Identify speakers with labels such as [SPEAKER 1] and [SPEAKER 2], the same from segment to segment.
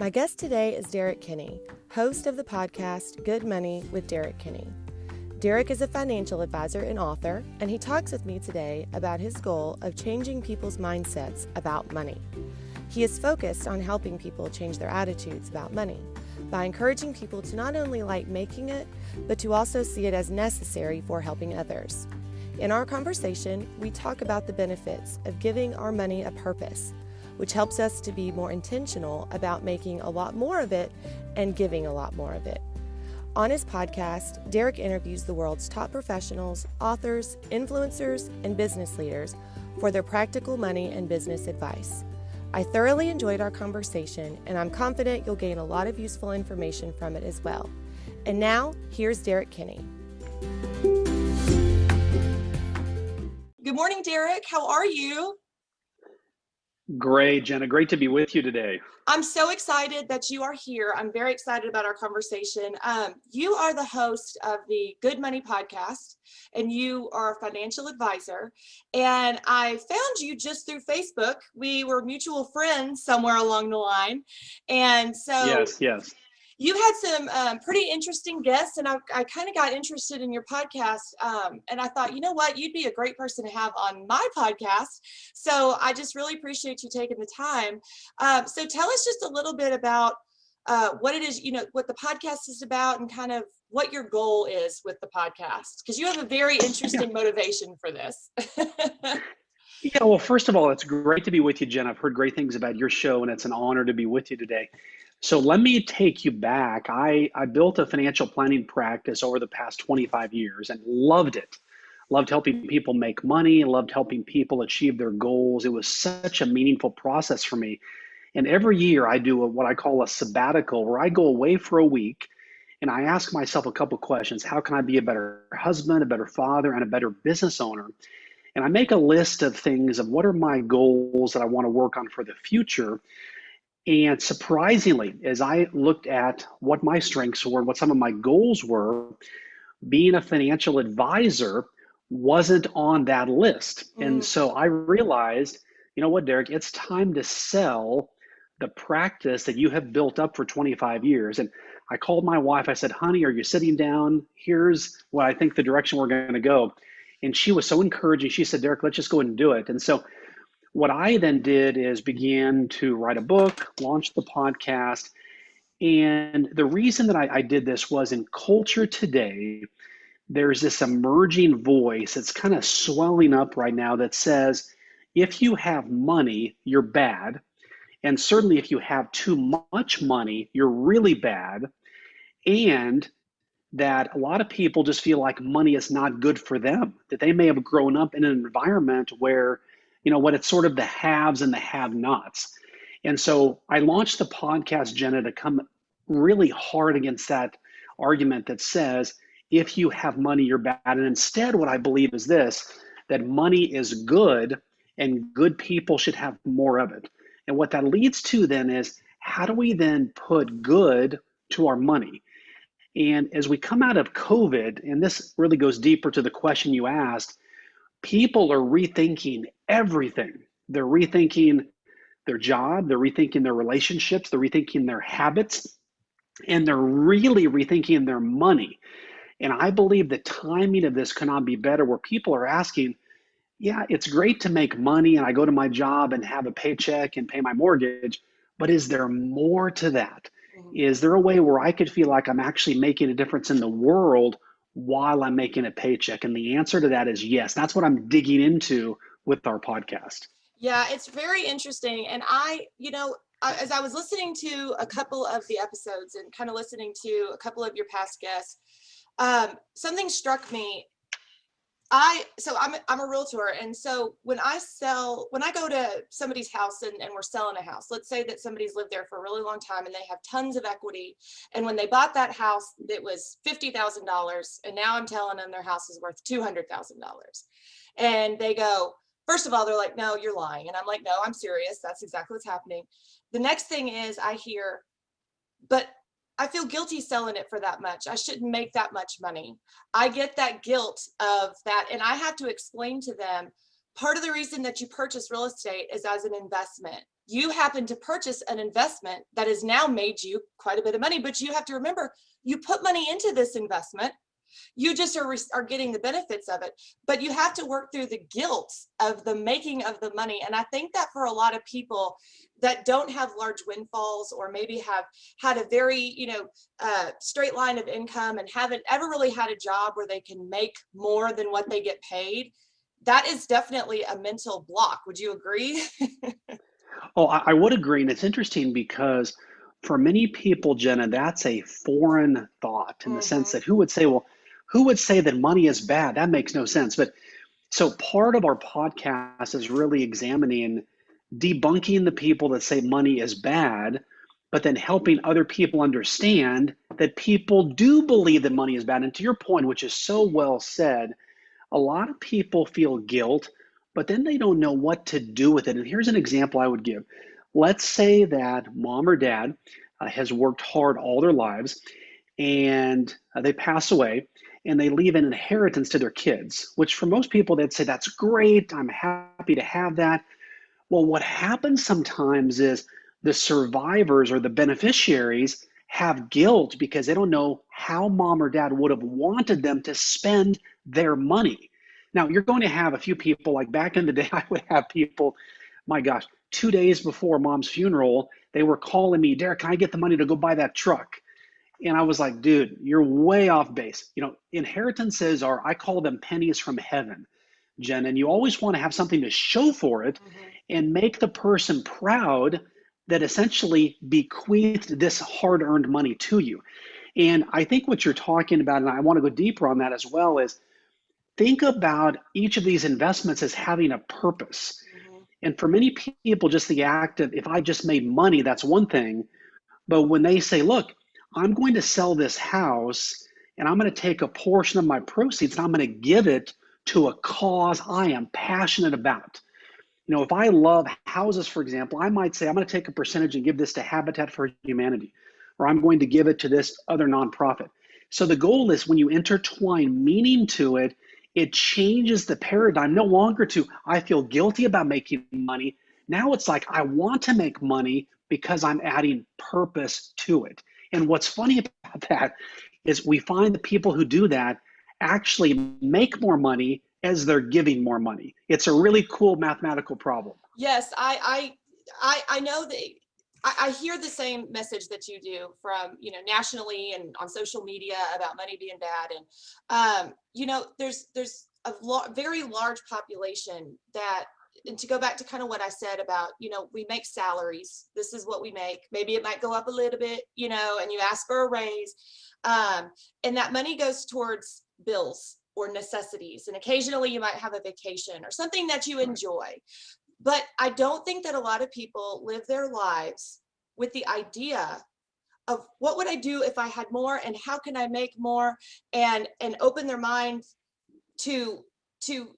[SPEAKER 1] My guest today is Derrick Kinney, host of the podcast Good Money with Derrick Kinney. Derrick is a financial advisor and author, and he talks with me today about his goal of changing people's mindsets about money. He is focused on helping people change their attitudes about money by encouraging people to not only like making it, but to also see it as necessary for helping others. In our conversation, we talk about the benefits of giving our money a purpose, which helps us to be more intentional about making a lot more of it and giving a lot more of it. On his podcast, Derrick interviews the world's top professionals, authors, influencers, and business leaders for their practical money and business advice. I thoroughly enjoyed our conversation, and I'm confident you'll gain a lot of useful information from it as well. And now, here's Derrick Kinney. Good morning, Derrick. How are you?
[SPEAKER 2] Great, Jenna. Great to be with you today.
[SPEAKER 1] I'm so excited that you are here. I'm very excited about our conversation. You are the host of the Good Money podcast, and you are a financial advisor. And I found you just through Facebook. We were mutual friends somewhere along the line. And so
[SPEAKER 2] Yes.
[SPEAKER 1] You had some pretty interesting guests, and I kind of got interested in your podcast, and I thought, you know what, you'd be a great person to have on my podcast. So I just really appreciate you taking the time. So tell us just a little bit about what it is, what the podcast is about, and kind of what your goal is with the podcast, because you have a very interesting motivation for this.
[SPEAKER 2] Yeah, well, first of all, it's great to be with you, Jen. I've heard great things about your show, and it's an honor to be with you today. So let me take you back. I built a financial planning practice over the past 25 years and loved it. Loved helping people make money, loved helping people achieve their goals. It was such a meaningful process for me. And every year I do what I call a sabbatical, where I go away for a week and I ask myself a couple questions. How can I be a better husband, a better father, and a better business owner? And I make a list of things of what are my goals that I want to work on for the future. And surprisingly, as I looked at what my strengths were and what some of my goals were, being a financial advisor wasn't on that list. And so I realized, you know what, Derrick, it's time to sell the practice that you have built up for 25 years. And I called my wife. I said, honey, are you sitting down? Here's what I think the direction we're going to go. And she was so encouraging. She said, Derrick, let's just go ahead and do it. And so what I then did is began to write a book, launch the podcast. And the reason that I did this was, in culture today, there's this emerging voice that's kind of swelling up right now that says, if you have money, you're bad. And certainly if you have too much money, you're really bad. And that a lot of people just feel like money is not good for them, that they may have grown up in an environment where, it's sort of the haves and the have-nots. And so I launched the podcast, Jenna, to come really hard against that argument that says, if you have money, you're bad. And instead, what I believe is this, that money is good and good people should have more of it. And what that leads to then is, how do we then put good to our money? And as we come out of COVID, and this really goes deeper to the question you asked, people are rethinking everything. They're rethinking their job, they're rethinking their relationships, they're rethinking their habits, and they're really rethinking their money. And I believe the timing of this cannot be better, where people are asking, yeah, it's great to make money and I go to my job and have a paycheck and pay my mortgage, but is there more to that? Is there a way where I could feel like I'm actually making a difference in the world while I'm making a paycheck? And the answer to that is yes. That's what I'm digging into with our podcast.
[SPEAKER 1] Yeah, it's very interesting. And as I was listening to a couple of the episodes and kind of listening to a couple of your past guests, something struck me. I'm a realtor. And so when I go to somebody's house and we're selling a house, let's say that somebody's lived there for a really long time and they have tons of equity. And when they bought that house, it was $50,000. And now I'm telling them their house is worth $200,000. And they go, first of all, they're like, no, you're lying. And I'm like, no, I'm serious. That's exactly what's happening. The next thing is I hear, but I feel guilty selling it for that much. I shouldn't make that much money. I get that guilt of that. And I have to explain to them, part of the reason that you purchase real estate is as an investment. You happen to purchase an investment that has now made you quite a bit of money, but you have to remember, you put money into this investment. You just are getting the benefits of it, but you have to work through the guilt of the making of the money. And I think that for a lot of people that don't have large windfalls, or maybe have had a very, straight line of income and haven't ever really had a job where they can make more than what they get paid, that is definitely a mental block. Would you agree?
[SPEAKER 2] Oh, I would agree. And it's interesting because for many people, Jenna, that's a foreign thought in the sense
[SPEAKER 1] Mm-hmm.
[SPEAKER 2] that who would say that money is bad? That makes no sense. But so part of our podcast is really examining, debunking the people that say money is bad, but then helping other people understand that people do believe that money is bad. And to your point, which is so well said, a lot of people feel guilt, but then they don't know what to do with it. And here's an example I would give. Let's say that mom or dad has worked hard all their lives, and they pass away, and they leave an inheritance to their kids, which for most people, they'd say, that's great. I'm happy to have that. Well, what happens sometimes is the survivors or the beneficiaries have guilt because they don't know how mom or dad would have wanted them to spend their money. Now, you're going to have a few people, like back in the day, I would have people, my gosh, 2 days before mom's funeral, they were calling me, Derrick, can I get the money to go buy that truck? And I was like, dude, you're way off base. Inheritances are, I call them pennies from heaven, Jen, and you always want to have something to show for it and make the person proud that essentially bequeathed this hard-earned money to you. And I think what you're talking about, and I want to go deeper on that as well, is think about each of these investments as having a purpose. And for many people, just the act of, if I just made money, that's one thing. But when they say, look, I'm going to sell this house and I'm going to take a portion of my proceeds and I'm going to give it to a cause I am passionate about. If I love houses, for example, I might say, I'm going to take a percentage and give this to Habitat for Humanity, or I'm going to give it to this other nonprofit. So the goal is, when you intertwine meaning to it, it changes the paradigm. No longer to, I feel guilty about making money. Now it's like, I want to make money because I'm adding purpose to it. And what's funny about that is we find the people who do that actually make more money as they're giving more money. It's a really cool mathematical problem.
[SPEAKER 1] Yes, I know that. I hear the same message that you do from, nationally and on social media about money being bad. And, there's a very large population that, and to go back to kind of what I said about, we make salaries. This is what we make. Maybe it might go up a little bit, and you ask for a raise. And that money goes towards bills or necessities. And occasionally you might have a vacation or something that you enjoy. But I don't think that a lot of people live their lives with the idea of, what would I do if I had more, and how can I make more, and open their mind to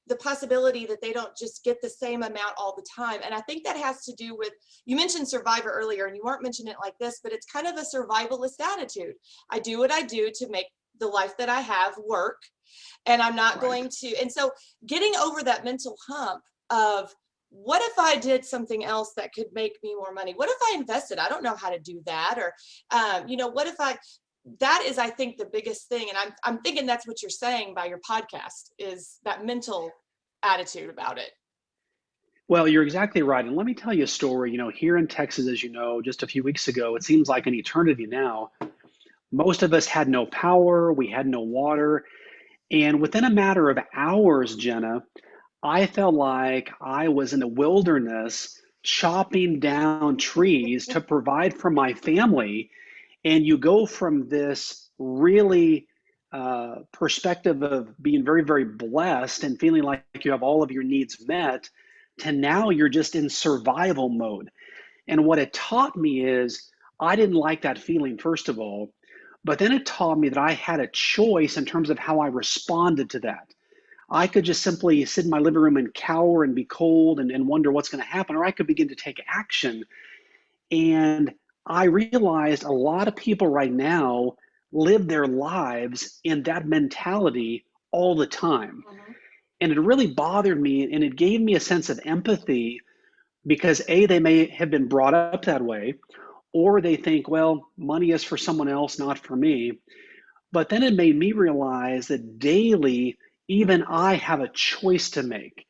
[SPEAKER 1] the possibility that they don't just get the same amount all the time. And I think that has to do with, you mentioned survivor earlier, and you weren't mentioning it like this, but it's kind of a survivalist attitude. I do what I do to make the life that I have work, and I'm not going to. And so getting over that mental hump of, what if I did something else that could make me more money? What if I invested? I don't know how to do that. Or, what if that is, I think, the biggest thing. And I'm thinking that's what you're saying by your podcast, is that mental attitude about it.
[SPEAKER 2] Well, you're exactly right. And let me tell you a story. Here in Texas, as you know, just a few weeks ago, it seems like an eternity now, most of us had no power, we had no water. And within a matter of hours, Jenna, I felt like I was in the wilderness chopping down trees to provide for my family. And you go from this really perspective of being very, very blessed and feeling like you have all of your needs met, to now you're just in survival mode. And what it taught me is, I didn't like that feeling, first of all, but then it taught me that I had a choice in terms of how I responded to that. I could just simply sit in my living room and cower and be cold and wonder what's going to happen, or I could begin to take action. And I realized a lot of people right now live their lives in that mentality all the time. And it really bothered me, and it gave me a sense of empathy because A, they may have been brought up that way, or they think, well, money is for someone else, not for me. But then it made me realize that daily, even I have a choice to make.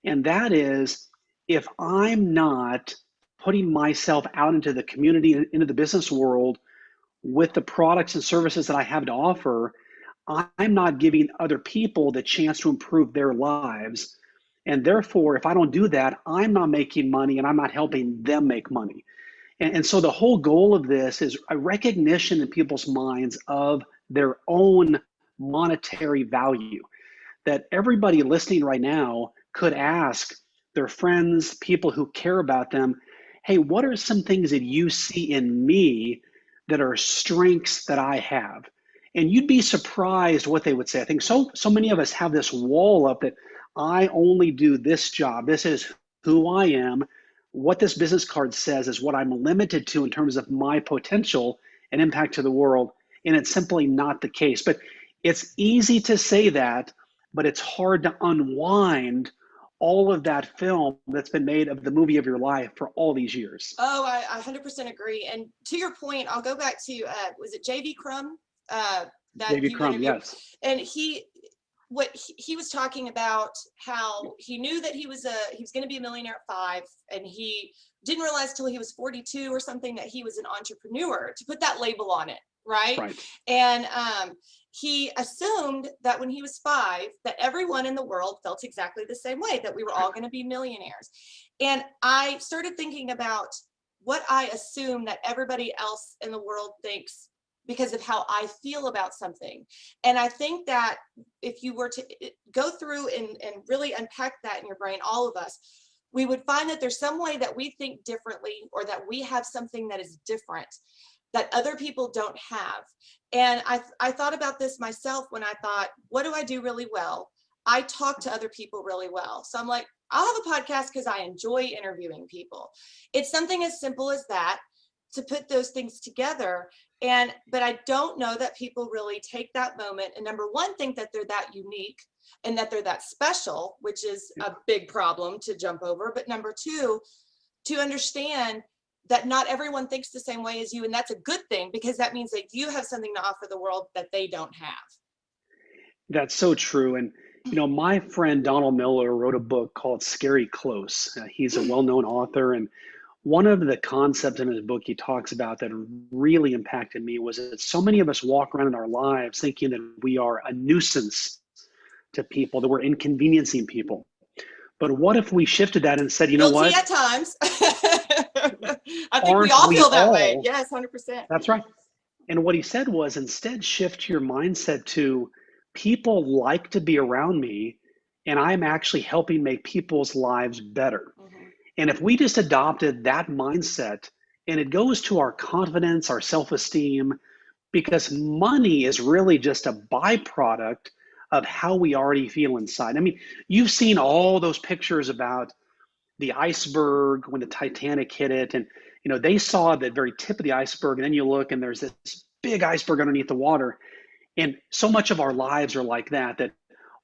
[SPEAKER 2] And that is, if I'm not putting myself out into the community, into the business world with the products and services that I have to offer, I'm not giving other people the chance to improve their lives. And therefore, if I don't do that, I'm not making money and I'm not helping them make money. And so the whole goal of this is a recognition in people's minds of their own monetary value. That everybody listening right now could ask their friends, people who care about them, hey, what are some things that you see in me that are strengths that I have? And you'd be surprised what they would say. I think so many of us have this wall up that I only do this job. This is who I am. What this business card says is what I'm limited to in terms of my potential and impact to the world. And it's simply not the case. But it's easy to say that, but it's hard to unwind all of that film that's been made of the movie of your life for all these years.
[SPEAKER 1] Oh, I 100% agree. And to your point, I'll go back to, was it J.V. Crum? That
[SPEAKER 2] J.V.
[SPEAKER 1] you
[SPEAKER 2] Crum,
[SPEAKER 1] interviewed?
[SPEAKER 2] yes.
[SPEAKER 1] And he was talking about how he knew that he was going to be a millionaire at 5, and he didn't realize till he was 42 or something that he was an entrepreneur, to put that label on it, right? And he assumed that when he was 5, that everyone in the world felt exactly the same way, that we were all going to be millionaires. And I started thinking about what I assume that everybody else in the world thinks because of how I feel about something. And I think that if you were to go through and really unpack that in your brain, all of us, we would find that there's some way that we think differently, or that we have something that is different that other people don't have. And I thought about this myself when I thought, what do I do really well? I talk to other people really well. So I'm like, I'll have a podcast because I enjoy interviewing people. It's something as simple as that, to put those things together. But I don't know that people really take that moment and, number one, think that they're that unique and that they're that special, which is a big problem to jump over. But number two, to understand that not everyone thinks the same way as you. And that's a good thing, because that means that you have something to offer the world that they don't have.
[SPEAKER 2] That's so true. And, my friend Donald Miller wrote a book called Scary Close. He's a well-known author. And one of the concepts in his book he talks about that really impacted me was that so many of us walk around in our lives thinking that we are a nuisance to people, that we're inconveniencing people. But what if we shifted that and said, you know what?
[SPEAKER 1] At times. I think we all feel that way. Yes, 100%.
[SPEAKER 2] That's right. And what he said was, instead, shift your mindset to, people like to be around me, and I'm actually helping make people's lives better. And if we just adopted that mindset, and it goes to our confidence, our self-esteem, because money is really just a byproduct of how we already feel inside. I mean, you've seen all those pictures about the iceberg when the Titanic hit it, and they saw the very tip of the iceberg, and then you look and there's this big iceberg underneath the water. And so much of our lives are like that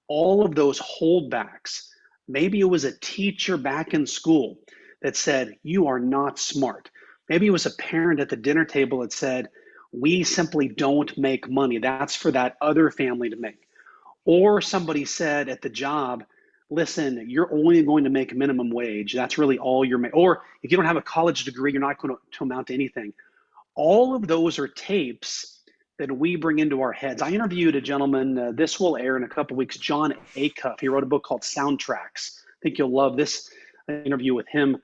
[SPEAKER 2] all of those holdbacks, maybe it was a teacher back in school that said, you are not smart. Maybe it was a parent at the dinner table that said, we simply don't make money. That's for that other family to make. Or somebody said at the job, listen, you're only going to make minimum wage. That's really all you're making. Or if you don't have a college degree, you're not going to amount to anything. All of those are tapes that we bring into our heads. I interviewed a gentleman, this will air in a couple of weeks, John Acuff. He wrote a book called Soundtracks. I think you'll love this interview with him,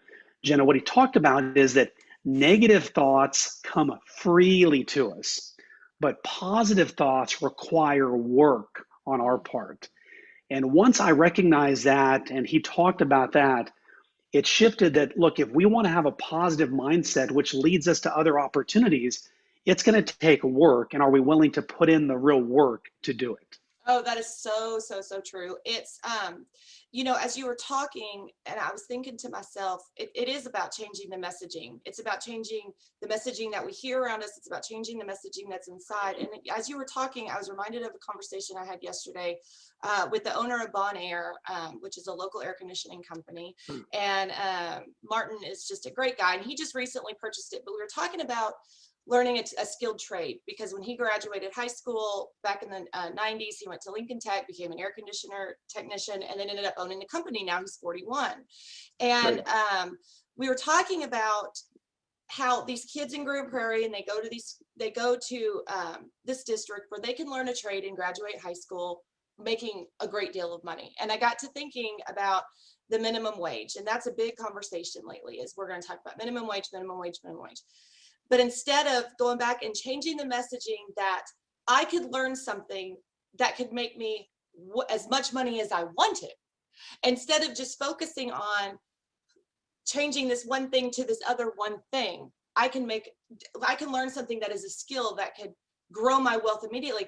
[SPEAKER 2] Jenna. What he talked about is that negative thoughts come freely to us, but positive thoughts require work on our part. And once I recognized that, and he talked about that, it shifted that, look, if we want to have a positive mindset, which leads us to other opportunities, it's going to take work. And are we willing to put in the real work to do it?
[SPEAKER 3] Oh, that is so, so, so true. It's, as you were talking, and I was thinking to myself, it is about changing the messaging. It's about changing the messaging that we hear around us. It's about changing the messaging that's inside. And as you were talking, I was reminded of a conversation I had yesterday with the owner of Bon Air, which is a local air conditioning company. And Martin is just a great guy. And he just recently purchased it. But we were talking about learning a skilled trade, because when he graduated high school back in the 90s, he went to Lincoln Tech, became an air conditioner technician, and then ended up owning the company. Now he's 41. And we were talking about how these kids in Grand Prairie, and they go to this district where they can learn a trade and graduate high school making a great deal of money. And I got to thinking about the minimum wage, and that's a big conversation lately, is we're going to talk about minimum wage, minimum wage, minimum wage. But instead of going back and changing the messaging that I could learn something that could make me as much money as I wanted, instead of just focusing on changing this one thing to this other one thing, I can learn something that is a skill that could grow my wealth immediately.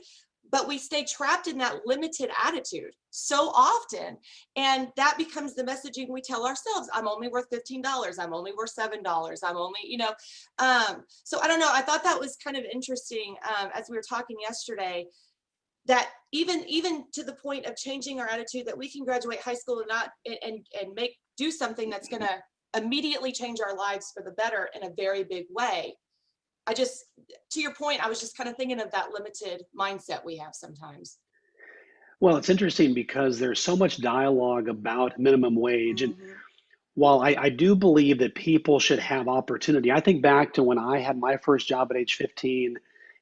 [SPEAKER 3] But we stay trapped in that limited attitude so often. And that becomes the messaging we tell ourselves. I'm only worth $15. I'm only worth $7. I'm only, so I don't know. I thought that was kind of interesting as we were talking yesterday, that even to the point of changing our attitude, that we can graduate high school and do something that's going to immediately change our lives for the better in a very big way. To your point, I was just kind of thinking of that limited mindset we have sometimes.
[SPEAKER 2] Well, it's interesting because there's so much dialogue about minimum wage. And while I do believe that people should have opportunity, I think back to when I had my first job at age 15,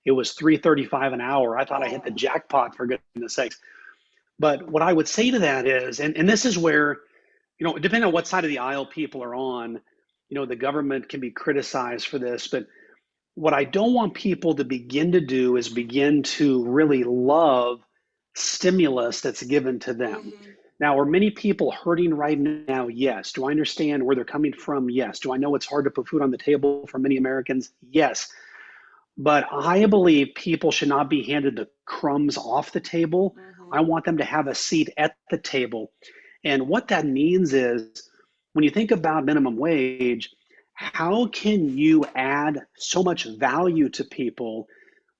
[SPEAKER 2] it was $3.35 an hour. I thought I hit the jackpot, for goodness sakes. But what I would say to that is, and this is where, depending on what side of the aisle people are on, the government can be criticized for this, but what I don't want people to begin to do is begin to really love stimulus that's given to them. Now, are many people hurting right now? Yes. Do I understand where they're coming from? Yes. Do I know it's hard to put food on the table for many Americans? Yes. But I believe people should not be handed the crumbs off the table. I want them to have a seat at the table. And what that means is, when you think about minimum wage, how can you add so much value to people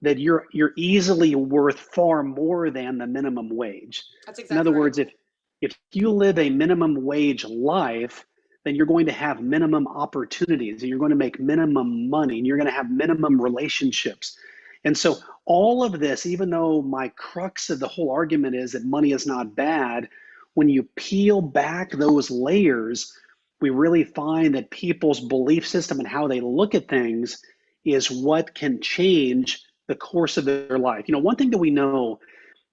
[SPEAKER 2] that you're easily worth far more than the minimum wage?
[SPEAKER 3] That's exactly
[SPEAKER 2] In other
[SPEAKER 3] right.
[SPEAKER 2] words, if you live a minimum wage life, then you're going to have minimum opportunities, and you're going to make minimum money, and you're going to have minimum relationships. And so all of this, even though my crux of the whole argument is that money is not bad, when you peel back those layers, we really find that people's belief system and how they look at things is what can change the course of their life. One thing that we know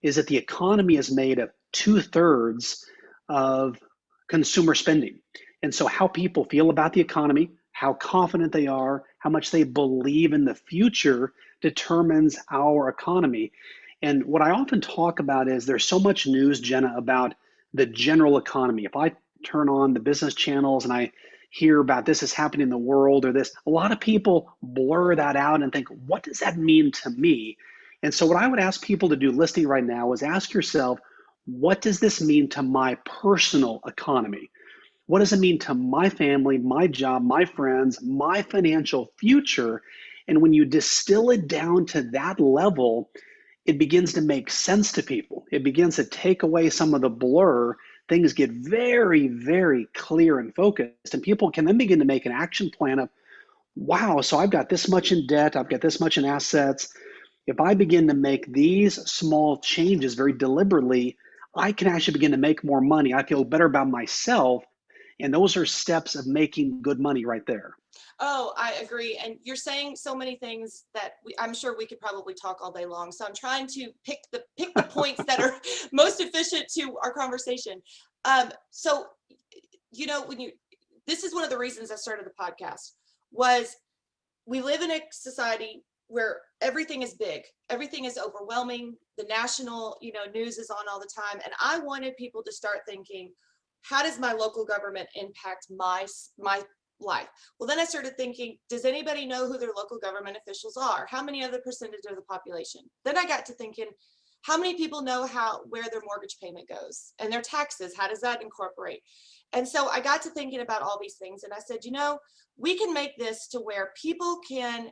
[SPEAKER 2] is that the economy is made of 2/3 of consumer spending. And so how people feel about the economy, how confident they are, how much they believe in the future determines our economy. And what I often talk about is there's so much news, Jenna, about the general economy. If I turn on the business channels and I hear about this is happening in the world or this, a lot of people blur that out and think, what does that mean to me? And so what I would ask people to do listening right now is ask yourself, what does this mean to my personal economy? What does it mean to my family, my job, my friends, my financial future? And when you distill it down to that level, it begins to make sense to people. It begins to take away some of the blur. Things get very, very clear and focused, and people can then begin to make an action plan of, wow, so I've got this much in debt, I've got this much in assets. If I begin to make these small changes very deliberately, I can actually begin to make more money. I feel better about myself. And those are steps of making good money right there.
[SPEAKER 3] Oh, I agree. And you're saying so many things that I'm sure we could probably talk all day long. So I'm trying to pick the points that are most efficient to our conversation. So, this is one of the reasons I started the podcast, was we live in a society where everything is big, everything is overwhelming. The national, news is on all the time. And I wanted people to start thinking, how does my local government impact my life? Well, then I started thinking, does anybody know who their local government officials are? How many of the percentage of the population? Then I got to thinking, How many people know where their mortgage payment goes and their taxes? How does that incorporate? And so I got to thinking about all these things, and I said, we can make this to where people can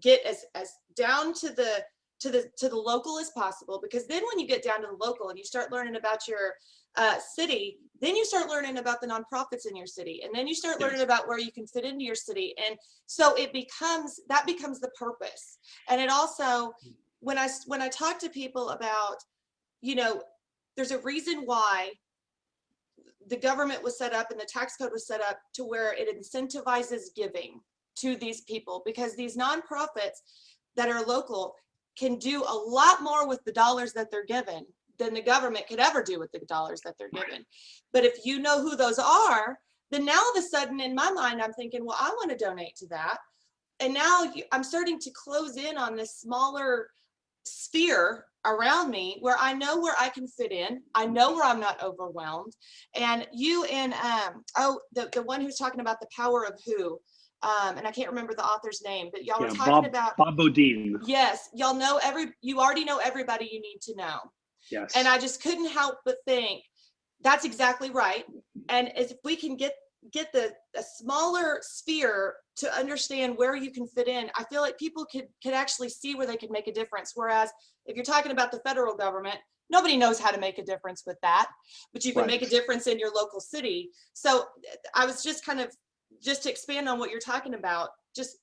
[SPEAKER 3] get as down to the local as possible, because then when you get down to the local and you start learning about your city, then you start learning about the nonprofits in your city, and then you start learning about where you can fit into your city. And so that becomes the purpose. And it also, when I talk to people about, there's a reason why the government was set up and the tax code was set up to where it incentivizes giving to these people, because these nonprofits that are local can do a lot more with the dollars that they're given than the government could ever do with the dollars that they're given. But if you know who those are, then now all of a sudden in my mind, I'm thinking, well, I want to donate to that. And now I'm starting to close in on this smaller sphere around me where I know where I can fit in. I know where I'm not overwhelmed. And you and the one who's talking about the power of who, and I can't remember the author's name, but y'all were talking about
[SPEAKER 2] Bob Bodine.
[SPEAKER 3] Yes, you already know everybody you need to know.
[SPEAKER 2] Yes.
[SPEAKER 3] And I just couldn't help but think that's exactly right. And if we can get a smaller sphere to understand where you can fit in, I feel like people could actually see where they could make a difference. Whereas if you're talking about the federal government, nobody knows how to make a difference with that, but you can make a difference in your local city. So I was just just to expand on what you're talking about, just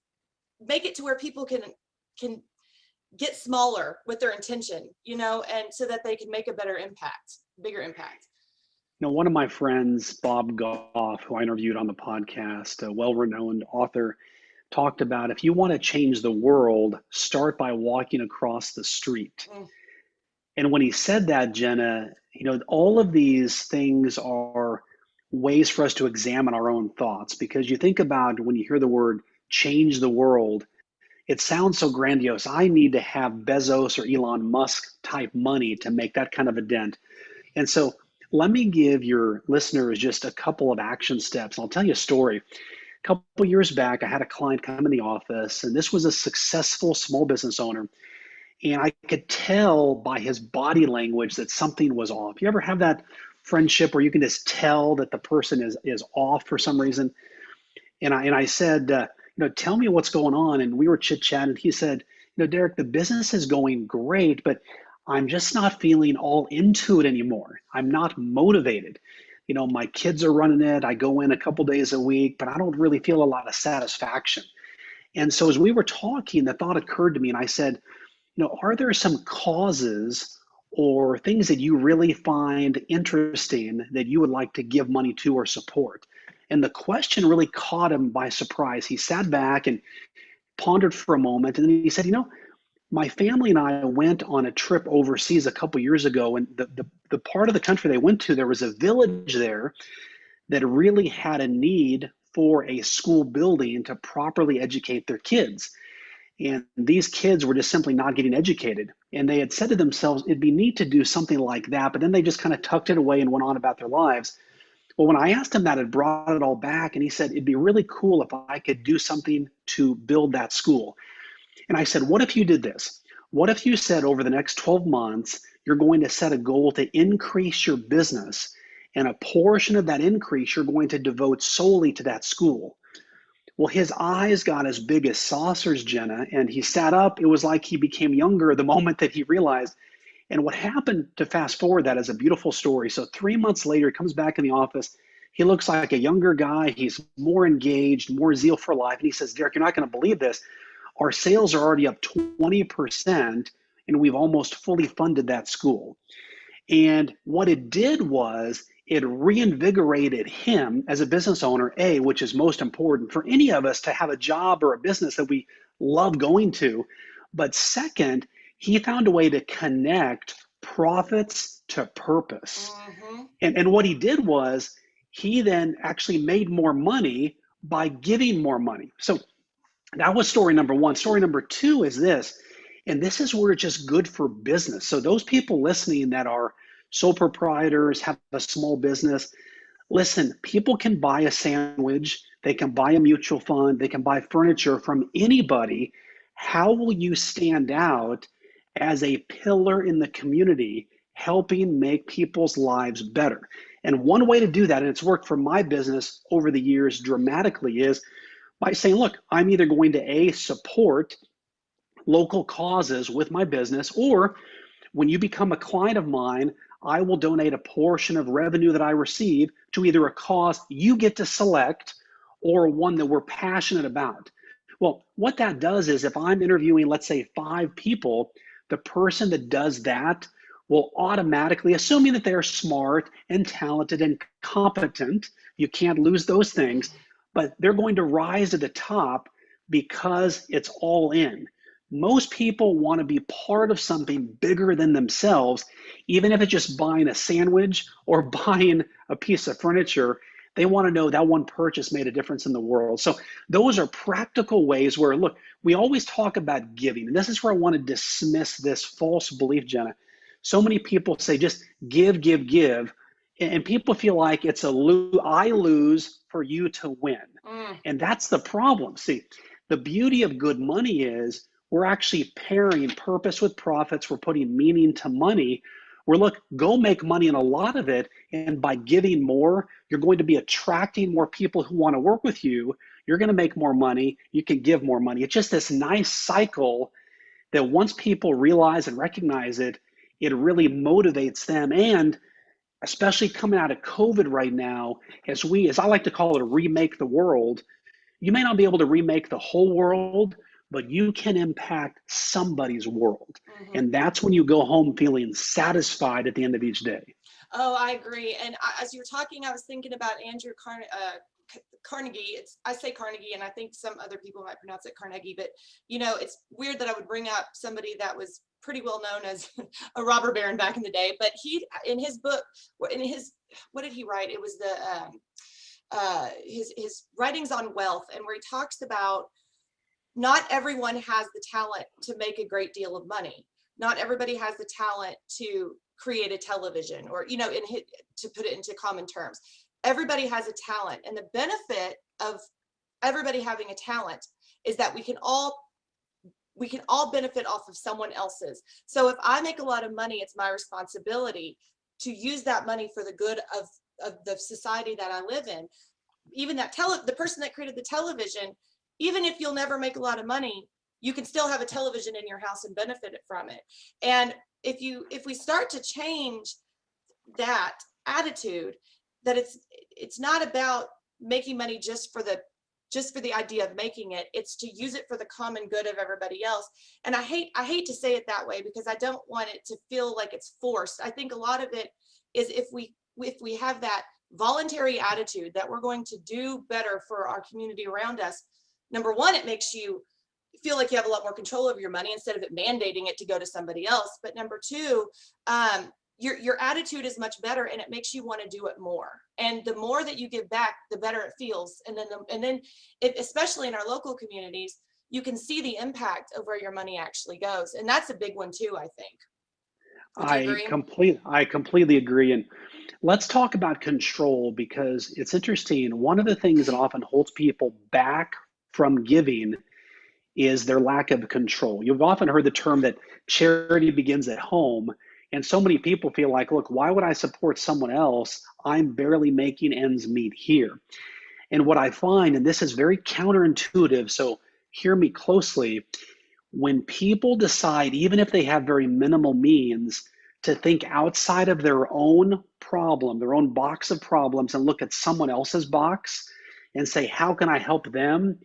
[SPEAKER 3] make it to where people can get smaller with their intention, and so that they can make a bigger impact.
[SPEAKER 2] One of my friends, Bob Goff, who I interviewed on the podcast, a well-renowned author, talked about, if you want to change the world, start by walking across the street. And when he said that, Jenna, all of these things are ways for us to examine our own thoughts, because you think about when you hear the word change the world, it sounds so grandiose. I need to have Bezos or Elon Musk type money to make that kind of a dent. And so let me give your listeners just a couple of action steps. I'll tell you a story. A couple years back, I had a client come in the office, and this was a successful small business owner. And I could tell by his body language that something was off. You ever have that friendship where you can just tell that the person is off for some reason? And I said, tell me what's going on. And we were chit-chatting. He said, Derrick, the business is going great, but I'm just not feeling all into it anymore. I'm not motivated. My kids are running it. I go in a couple days a week, but I don't really feel a lot of satisfaction. And so as we were talking, the thought occurred to me, and I said, are there some causes or things that you really find interesting that you would like to give money to or support? And the question really caught him by surprise. He sat back and pondered for a moment, and then he said, my family and I went on a trip overseas a couple years ago, and the part of the country they went to, there was a village there that really had a need for a school building to properly educate their kids. And these kids were just simply not getting educated. And they had said to themselves, it'd be neat to do something like that, but then they just kind of tucked it away and went on about their lives. Well, when I asked him that, it brought it all back, and he said, it'd be really cool if I could do something to build that school. And I said, what if you did this? What if you said over the next 12 months, you're going to set a goal to increase your business, and a portion of that increase you're going to devote solely to that school? Well, his eyes got as big as saucers, Jenna, and he sat up. It was like he became younger the moment that he realized. And what happened, to fast forward that, is a beautiful story. So 3 months later, he comes back in the office. He looks like a younger guy. He's more engaged, more zeal for life. And he says, Derrick, you're not going to believe this. Our sales are already up 20%, and we've almost fully funded that school. And what it did was it reinvigorated him as a business owner, which is most important for any of us to have a job or a business that we love going to. But second, he found a way to connect profits to purpose. Mm-hmm. And what he did was he then actually made more money by giving more money. So that was story number one. Story number two is this, and this is where it's just good for business. So those people listening that are sole proprietors, have a small business, listen, people can buy a sandwich, they can buy a mutual fund, they can buy furniture from anybody. How will you stand out as a pillar in the community, helping make people's lives better. And one way to do that, and it's worked for my business over the years dramatically, is by saying, look, I'm either going to support local causes with my business, or when you become a client of mine, I will donate a portion of revenue that I receive to either a cause you get to select or one that we're passionate about. Well, what that does is if I'm interviewing, let's say, 5 people, the person that does that will automatically, assuming that they're smart and talented and competent, you can't lose those things, but they're going to rise to the top because it's all in. Most people want to be part of something bigger than themselves, even if it's just buying a sandwich or buying a piece of furniture. They want to know that one purchase made a difference in the world. So those are practical ways where, look, we always talk about giving. And this is where I want to dismiss this false belief, Jenna. So many people say just give, give, give. And people feel like it's I lose for you to win. And that's the problem. See, the beauty of good money is we're actually pairing purpose with profits. We're putting meaning to money. We're go make money in a lot of it. And by giving more, you're going to be attracting more people who want to work with you. You're going to make more money. You can give more money. It's just this nice cycle that once people realize and recognize it, it really motivates them. And especially coming out of COVID right now, as I like to call it, remake the world, you may not be able to remake the whole world, but you can impact somebody's world. Mm-hmm. And that's when you go home feeling satisfied at the end of each day.
[SPEAKER 3] Oh, I agree. And as you were talking, I was thinking about Andrew Carnegie. I say Carnegie, and I think some other people might pronounce it Carnegie, but it's weird that I would bring up somebody that was pretty well known as a robber baron back in the day. But he, in his book, what did he write? It was his writings on wealth, and where he talks about not everyone has the talent to make a great deal of money. Not everybody has the talent to create a television, or to put it into common terms. Everybody has a talent, and the benefit of everybody having a talent is that we can all benefit off of someone else's. So if I make a lot of money, it's my responsibility to use that money for the good of the society that I live in. Even the person that created the television, even if you'll never make a lot of money, you can still have a television in your house and benefit from it. And if we start to change that attitude, that it's not about making money just for the idea of making it, it's to use it for the common good of everybody else. And I hate to say it that way, because I don't want it to feel like it's forced. I think a lot of it is if we have that voluntary attitude that we're going to do better for our community around us. Number one, it makes you feel like you have a lot more control over your money instead of it mandating it to go to somebody else. But number two, your attitude is much better, and it makes you want to do it more. And the more that you give back, the better it feels. And then especially in our local communities, you can see the impact of where your money actually goes. And that's a big one too, I think.
[SPEAKER 2] I completely agree. And let's talk about control, because it's interesting. One of the things that often holds people back from giving is their lack of control. You've often heard the term that charity begins at home. And so many people feel like, look, why would I support someone else? I'm barely making ends meet here. And what I find, and this is very counterintuitive, so hear me closely, when people decide, even if they have very minimal means, to think outside of their own problem, their own box of problems, and look at someone else's box and say, how can I help them?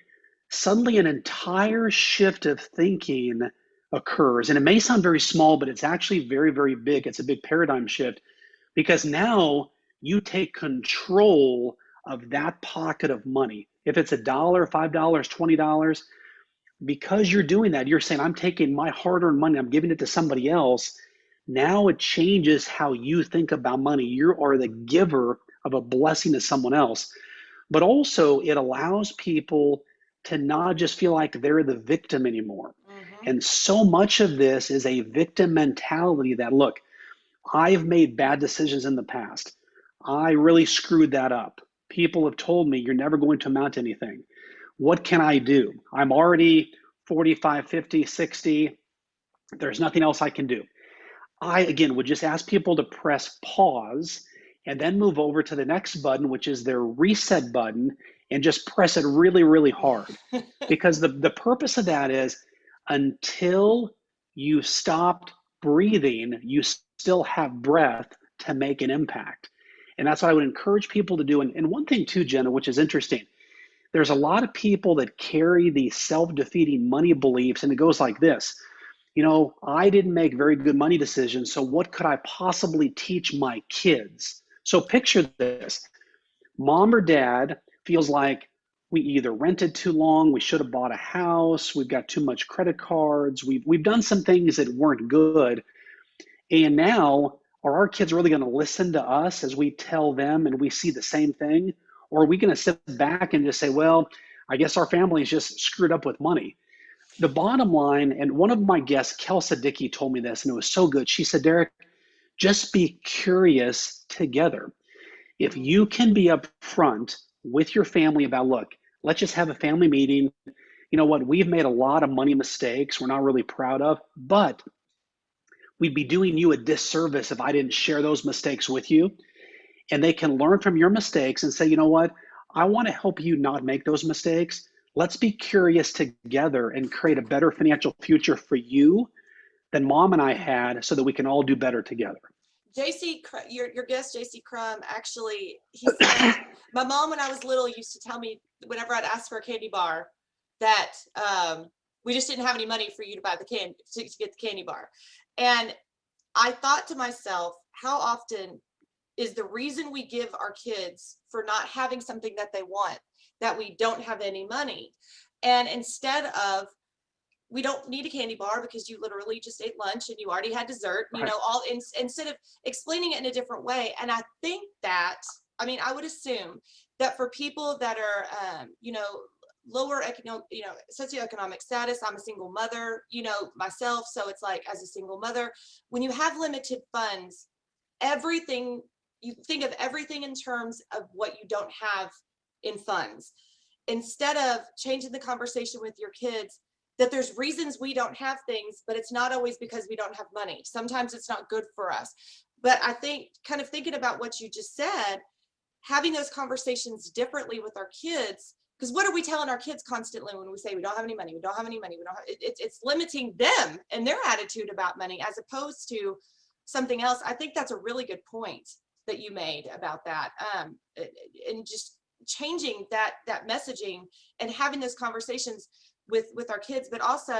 [SPEAKER 2] Suddenly an entire shift of thinking occurs. And it may sound very small, but it's actually very, very big. It's a big paradigm shift, because now you take control of that pocket of money. If it's $1, $5, $20, because you're doing that, you're saying, I'm taking my hard-earned money, I'm giving it to somebody else. Now it changes how you think about money. You are the giver of a blessing to someone else. But also it allows people to not just feel like they're the victim anymore. Mm-hmm. And so much of this is a victim mentality that, look, I've made bad decisions in the past. I really screwed that up. People have told me you're never going to amount to anything. What can I do? I'm already 45, 50, 60. There's nothing else I can do. I, again, would just ask people to press pause and then move over to the next button, which is their reset button, and just press it really, really hard. Because the purpose of that is until you stopped breathing, you still have breath to make an impact. And that's what I would encourage people to do. And one thing too, Jenna, which is interesting, there's a lot of people that carry these self-defeating money beliefs, and it goes like this. I didn't make very good money decisions, so what could I possibly teach my kids? So picture this. Mom or dad feels like we either rented too long, we should have bought a house, we've got too much credit cards, we've done some things that weren't good. And now, are our kids really going to listen to us as we tell them and we see the same thing? Or are we going to sit back and just say, well, I guess our family's just screwed up with money? The bottom line, and one of my guests, Kelsa Dickey, told me this, and it was so good. She said, Derrick, just be curious together. If you can be upfront with your family about, look, let's just have a family meeting. You know what? We've made a lot of money mistakes we're not really proud of, but we'd be doing you a disservice if I didn't share those mistakes with you. And they can learn from your mistakes and say, you know what? I want to help you not make those mistakes. Let's be curious together and create a better financial future for you than Mom and I had, so that we can all do better together.
[SPEAKER 3] Your guest, JC Crum, actually, he said, my mom, when I was little, used to tell me whenever I'd ask for a candy bar that we just didn't have any money for you to buy the candy, to get the candy bar. And I thought to myself, how often is the reason we give our kids for not having something that they want, that we don't have any money? And instead of, we don't need a candy bar because you literally just ate lunch and you already had dessert,
[SPEAKER 2] Right.
[SPEAKER 3] Instead of explaining it in a different way. And I think that, I would assume that for people that are, lower socioeconomic status, I'm a single mother, myself. So it's like, as a single mother, when you have limited funds, you think of everything in terms of what you don't have in funds, instead of changing the conversation with your kids that there's reasons we don't have things, but it's not always because we don't have money. Sometimes it's not good for us. But I think, kind of thinking about what you just said, having those conversations differently with our kids, because what are we telling our kids constantly when we say we don't have any money, we don't have any money, it's limiting them and their attitude about money as opposed to something else. I think that's a really good point that you made about that, and just changing that messaging and having those conversations with our kids, but also,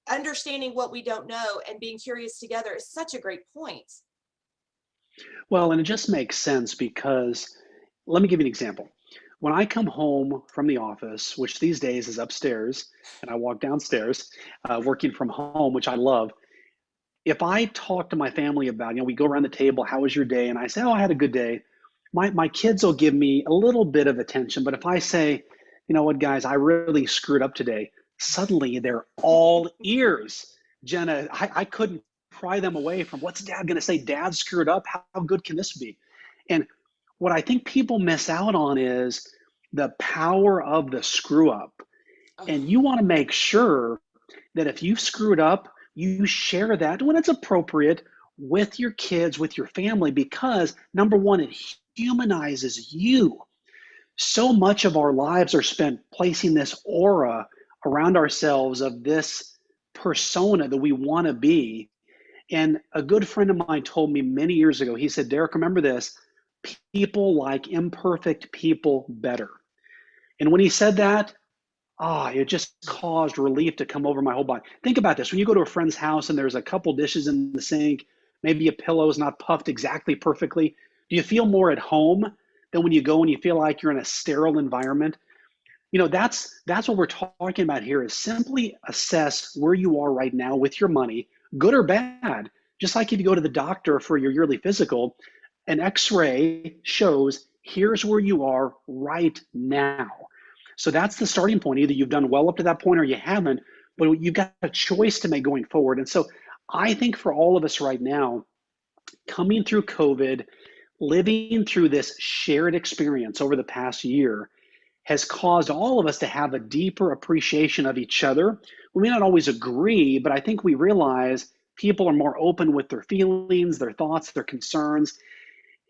[SPEAKER 3] understanding what we don't know and being curious together is such a great point.
[SPEAKER 2] Well, and it just makes sense because, let me give you an example. When I come home from the office, which these days is upstairs, and I walk downstairs, working from home, which I love. If I talk to my family about, we go around the table, how was your day? And I say, oh, I had a good day. My kids will give me a little bit of attention, but if I say, you know what, guys, I really screwed up today, suddenly they're all ears. Jenna, I couldn't pry them away from, what's Dad going to say? Dad screwed up? How good can this be? And what I think people miss out on is the power of the screw up. And you want to make sure that if you screwed up, you share that when it's appropriate with your kids, with your family, because number one, it humanizes you. So much of our lives are spent placing this aura around ourselves of this persona that we want to be. And a good friend of mine told me many years ago, he said, Derrick, remember this, people like imperfect people better. And when he said that, it just caused relief to come over my whole body. Think about this. When you go to a friend's house and there's a couple dishes in the sink, maybe a pillow is not puffed exactly perfectly, do you feel more at home than when you go and you feel like you're in a sterile environment? That's what we're talking about here, is simply assess where you are right now with your money, good or bad. Just like if you go to the doctor for your yearly physical, an x-ray shows here's where you are right now. So that's the starting point. Either you've done well up to that point or you haven't, but you've got a choice to make going forward. And so I think for all of us right now, coming through COVID, living through this shared experience over the past year has caused all of us to have a deeper appreciation of each other. We may not always agree, but I think we realize people are more open with their feelings, their thoughts, their concerns.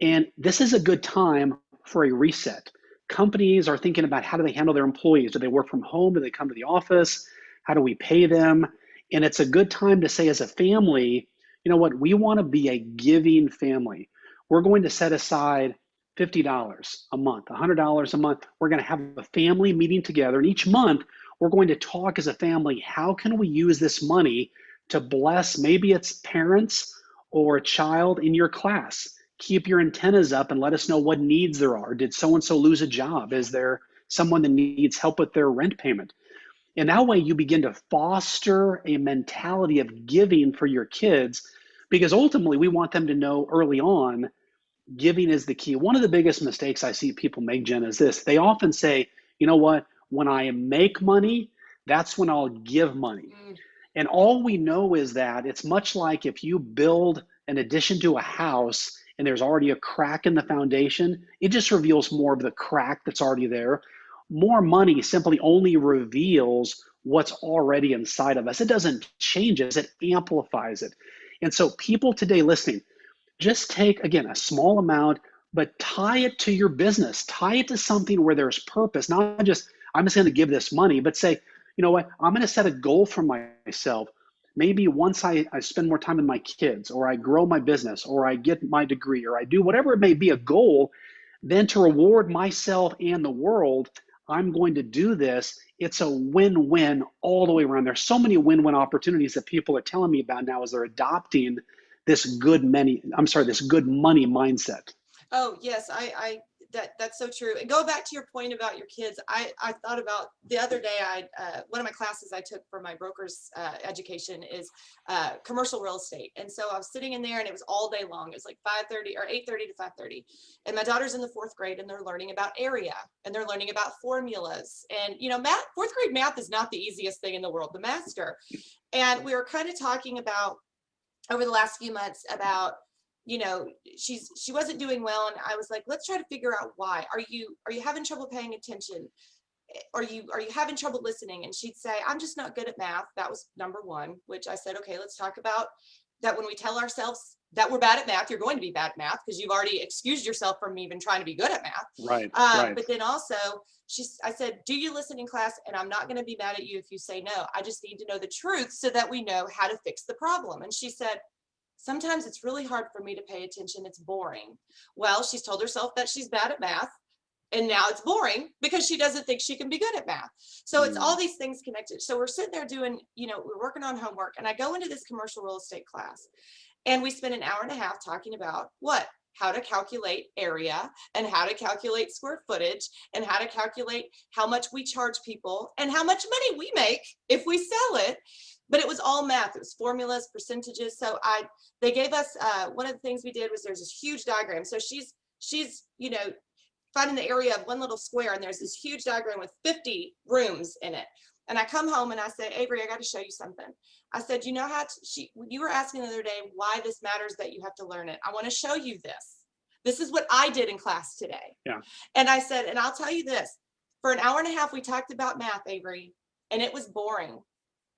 [SPEAKER 2] And this is a good time for a reset. Companies are thinking about how do they handle their employees? Do they work from home? Do they come to the office? How do we pay them? And it's a good time to say as a family, you know what, we want to be a giving family. We're going to set aside $50 a month, $100 a month. We're going to have a family meeting together. And each month, we're going to talk as a family, how can we use this money to bless, maybe it's parents or a child in your class. Keep your antennas up and let us know what needs there are. Did so-and-so lose a job? Is there someone that needs help with their rent payment? And that way you begin to foster a mentality of giving for your kids, because ultimately we want them to know early on, giving is the key. One of the biggest mistakes I see people make, Jen, is this. They often say, you know what, when I make money, that's when I'll give money. And all we know is that it's much like if you build an addition to a house and there's already a crack in the foundation, it just reveals more of the crack that's already there. More money simply only reveals what's already inside of us. It doesn't change us, it amplifies it. And so people today listening, just take, again, a small amount, but tie it to your business. Tie it to something where there's purpose, not just, I'm just going to give this money, but say, you know what, I'm going to set a goal for myself. Maybe once I spend more time with my kids, or I grow my business, or I get my degree, or I do whatever it may be, a goal, then to reward myself and the world, I'm going to do this. It's a win-win all the way around. There's so many win-win opportunities that people are telling me about now as they're adopting this good money mindset.
[SPEAKER 3] Oh, yes, that's so true. And go back to your point about your kids. I thought about the other day, one of my classes I took for my broker's education is commercial real estate. And so I was sitting in there and it was all day long. It was like 5:30 or 8:30 to 5:30. And my daughter's in the 4th grade and they're learning about area and they're learning about formulas. And, you know, 4th grade math is not the easiest thing in the world to master. And we were kind of talking about over the last few months about, you know, she wasn't doing well, and I was like, let's try to figure out why. Are you having trouble paying attention? Are you having trouble listening? And she'd say, I'm just not good at math. That was number one, which I said, okay, let's talk about that. When we tell ourselves that we're bad at math, you're going to be bad at math because you've already excused yourself from even trying to be good at math.
[SPEAKER 2] Right.
[SPEAKER 3] But then also I said, do you listen in class? And I'm not going to be mad at you if you say no. I just need to know the truth so that we know how to fix the problem. And she said, sometimes it's really hard for me to pay attention. It's boring. Well, she's told herself that she's bad at math, and now it's boring because she doesn't think she can be good at math. So it's all these things connected. So we're sitting there doing, you know, we're working on homework, and I go into this commercial real estate class, and we spend an hour and a half talking about how to calculate area and how to calculate square footage and how to calculate how much we charge people and how much money we make if we sell it. But it was all math. It was formulas, percentages. So they gave us, one of the things we did was there's this huge diagram. So she's, you know, finding the area of one little square, and there's this huge diagram with 50 rooms in it. And I come home and I say, Avery, I got to show you something. I said, you know how you were asking the other day why this matters that you have to learn it. I want to show you this. This is what I did in class today.
[SPEAKER 2] Yeah.
[SPEAKER 3] And I said, and I'll tell you this, for an hour and a half, we talked about math, Avery, and it was boring.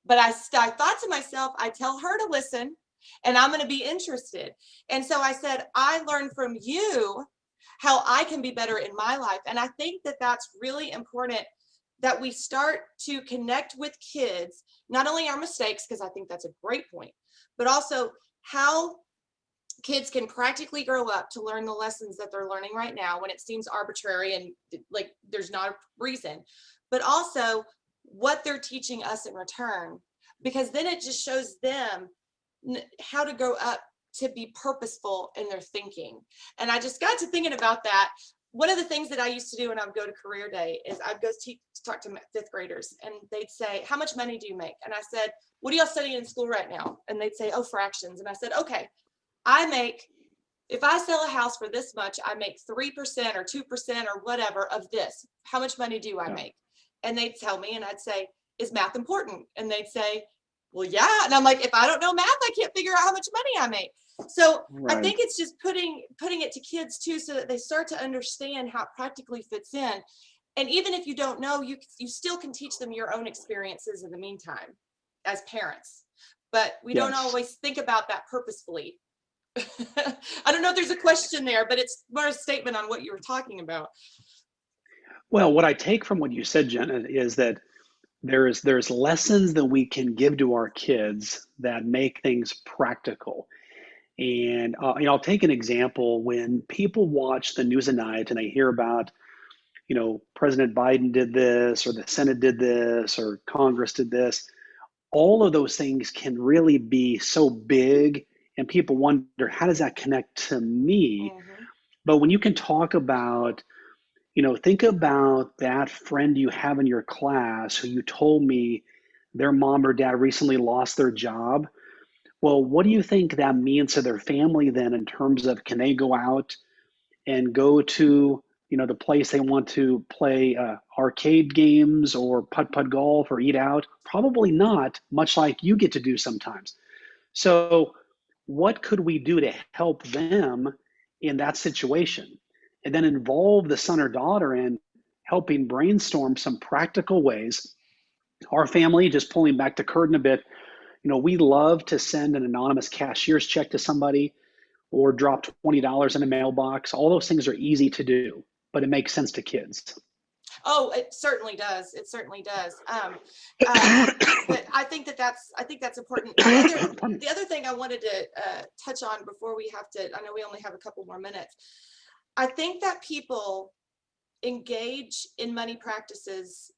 [SPEAKER 3] But I thought to myself, I tell her to listen and I'm going to be interested. And so I said, I learned from you how I can be better in my life. And I think that that's really important, that we start to connect with kids, not only our mistakes, because I think that's a great point, but also how kids can practically grow up to learn the lessons that they're learning right now when it seems arbitrary and like there's not a reason, but also what they're teaching us in return, because then it just shows them how to grow up to be purposeful in their thinking. And I just got to thinking about that. One of the things that I used to do when I would go to career day is I'd go talk to 5th graders, and they'd say, how much money do you make? And I said, what are y'all studying in school right now? And they'd say, oh, fractions. And I said, okay, if I sell a house for this much, I make 3% or 2% or whatever of this. How much money do I make? And they'd tell me, and I'd say, is math important? And they'd say, well, yeah. And I'm like, if I don't know math, I can't figure out how much money I make. So I think it's just putting it to kids too, so that they start to understand how it practically fits in. And even if you don't know, you still can teach them your own experiences in the meantime as parents. But we don't always think about that purposefully. I don't know if there's a question there, but it's more a statement on what you were talking about.
[SPEAKER 2] Well, what I take from what you said, Jenna, is that there's lessons that we can give to our kids that make things practical. And I'll take an example. When people watch the news at night and they hear about, President Biden did this, or the Senate did this, or Congress did this, all of those things can really be so big, and people wonder, how does that connect to me?
[SPEAKER 3] Mm-hmm.
[SPEAKER 2] But when you can talk about, think about that friend you have in your class who you told me their mom or dad recently lost their job. Well, what do you think that means to their family then, in terms of, can they go out and go to, the place they want to play arcade games or putt-putt golf or eat out? Probably not, much like you get to do sometimes. So what could we do to help them in that situation? And then involve the son or daughter in helping brainstorm some practical ways. Our family, just pulling back the curtain a bit, we love to send an anonymous cashier's check to somebody or drop $20 in a mailbox. All those things are easy to do, but it makes sense to kids.
[SPEAKER 3] Oh, it certainly does. It certainly does. But I think that's important. The other thing I wanted to touch on before we have to, I know we only have a couple more minutes. I think that people engage in money practices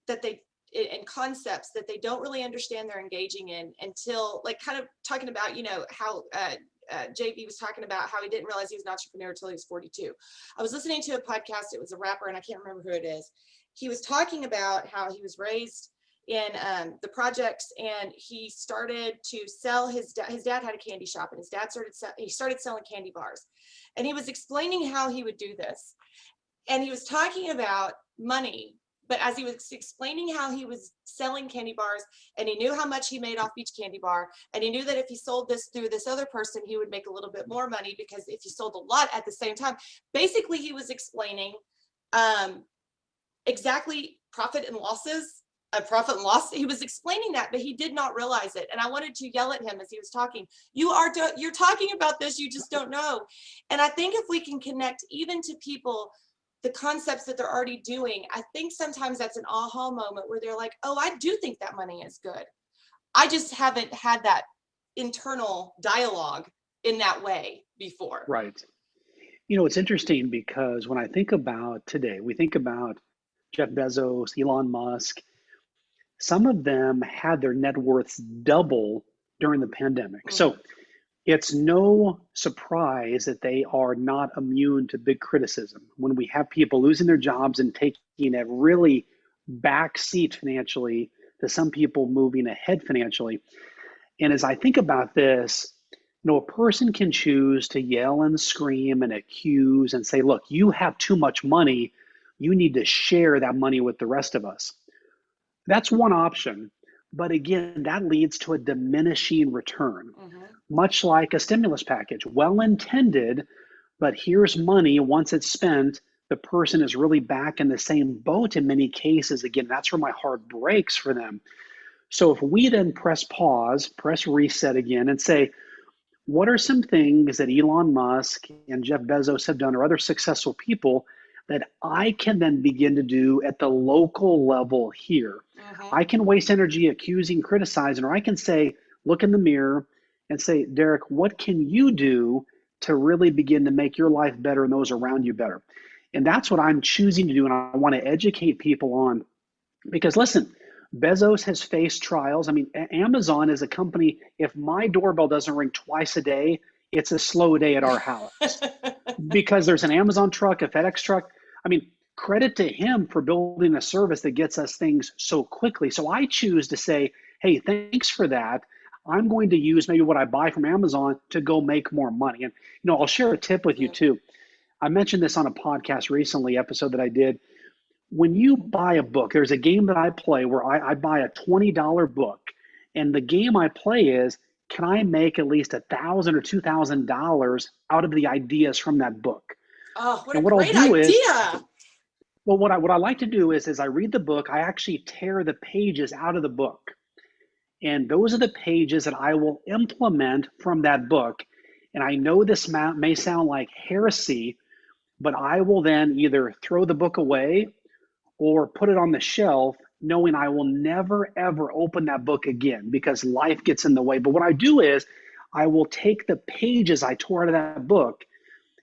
[SPEAKER 3] and concepts that they don't really understand they're engaging in until, like, kind of talking about, how JB was talking about how he didn't realize he was an entrepreneur until he was 42. I was listening to a podcast. It was a rapper, and I can't remember who it is. He was talking about how he was raised in the projects, and he started to sell his dad had a candy shop, and his dad started selling candy bars, and he was explaining how he would do this, and he was talking about money. But as he was explaining how he was selling candy bars, and he knew how much he made off each candy bar, and he knew that if he sold this through this other person, he would make a little bit more money, because if he sold a lot at the same time, basically he was explaining exactly profit and loss. He was explaining that, but he did not realize it. And I wanted to yell at him as he was talking. You're talking about this, you just don't know. And I think if we can connect even to people the concepts that they're already doing, I think sometimes that's an aha moment where they're like, oh, I do think that money is good. I just haven't had that internal dialogue in that way before.
[SPEAKER 2] Right. It's interesting, because when I think about today, we think about Jeff Bezos, Elon Musk. Some of them had their net worths double during the pandemic. Mm-hmm. So it's no surprise that they are not immune to big criticism. When we have people losing their jobs and taking a really back seat financially to some people moving ahead financially. And as I think about this, a person can choose to yell and scream and accuse and say, look, you have too much money. You need to share that money with the rest of us. That's one option. But again, that leads to a diminishing return, much like a stimulus package. Well-intended, but here's money. Once it's spent, the person is really back in the same boat in many cases. Again, that's where my heart breaks for them. So if we then press pause, press reset again, and say, what are some things that Elon Musk and Jeff Bezos have done, or other successful people, that I can then begin to do at the local level here? I can waste energy accusing, criticizing, or I can say, look in the mirror and say, Derrick, what can you do to really begin to make your life better and those around you better? And that's what I'm choosing to do, and I want to educate people on. Because listen, Bezos has faced trials. I mean, Amazon is a company, if my doorbell doesn't ring twice a day, it's a slow day at our house. Because there's an Amazon truck, a FedEx truck. I mean, credit to him for building a service that gets us things so quickly. So I choose to say, hey, thanks for that. I'm going to use maybe what I buy from Amazon to go make more money. And, I'll share a tip with you too. I mentioned this on a podcast recently, episode that I did. When you buy a book, there's a game that I play where I buy a $20 book. And the game I play is, can I make at least $1,000 or $2,000 out of the ideas from that book?
[SPEAKER 3] Oh, what a great idea.
[SPEAKER 2] Well, what I like to do is, as I read the book, I actually tear the pages out of the book. And those are the pages that I will implement from that book. And I know this may sound like heresy, but I will then either throw the book away or put it on the shelf, knowing I will never, ever open that book again because life gets in the way. But what I do is I will take the pages I tore out of that book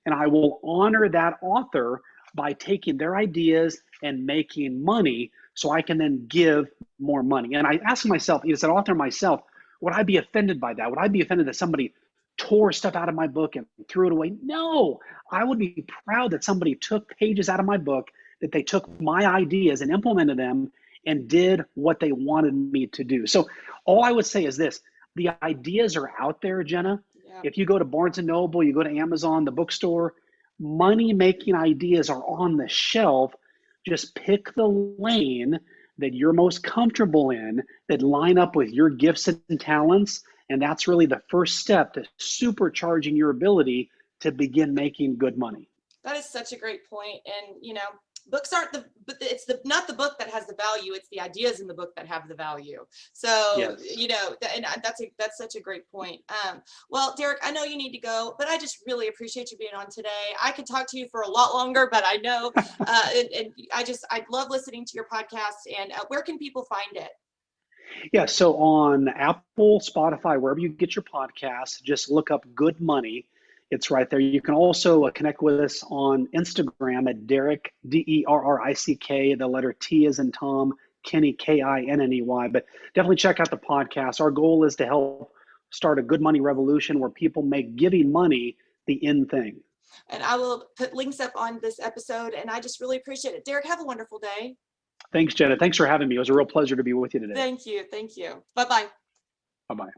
[SPEAKER 2] and I will honor that author by taking their ideas and making money so I can then give more money. And I ask myself, as an author myself, would I be offended by that? Would I be offended that somebody tore stuff out of my book and threw it away? No, I would be proud that somebody took pages out of my book, that they took my ideas and implemented them and did what they wanted me to do. So all I would say is this, the ideas are out there, Jenna. Yeah. If you go to Barnes & Noble, you go to Amazon, the bookstore, money-making ideas are on the shelf. Just pick the lane that you're most comfortable in, that line up with your gifts and talents. And that's really the first step to supercharging your ability to begin making good money.
[SPEAKER 3] That is such a great point. And, books aren't not the book that has the value, it's the ideas in the book that have the value. So,
[SPEAKER 2] yes.
[SPEAKER 3] And that's such a great point. Well, Derrick, I know you need to go, but I just really appreciate you being on today. I could talk to you for a lot longer, but I know, and I love listening to your podcast. And where can people find it?
[SPEAKER 2] Yeah, so on Apple, Spotify, wherever you get your podcasts, just look up Good Money. It's right there. You can also connect with us on Instagram at Derrick, Derrick, the letter T as in Tom, Kinney, Kinney. But definitely check out the podcast. Our goal is to help start a good money revolution where people make giving money the in thing.
[SPEAKER 3] And I will put links up on this episode, and I just really appreciate it. Derrick, have a wonderful day.
[SPEAKER 2] Thanks, Jenna. Thanks for having me. It was a real pleasure to be with you today.
[SPEAKER 3] Thank you. Thank you. Bye-bye.
[SPEAKER 2] Bye-bye.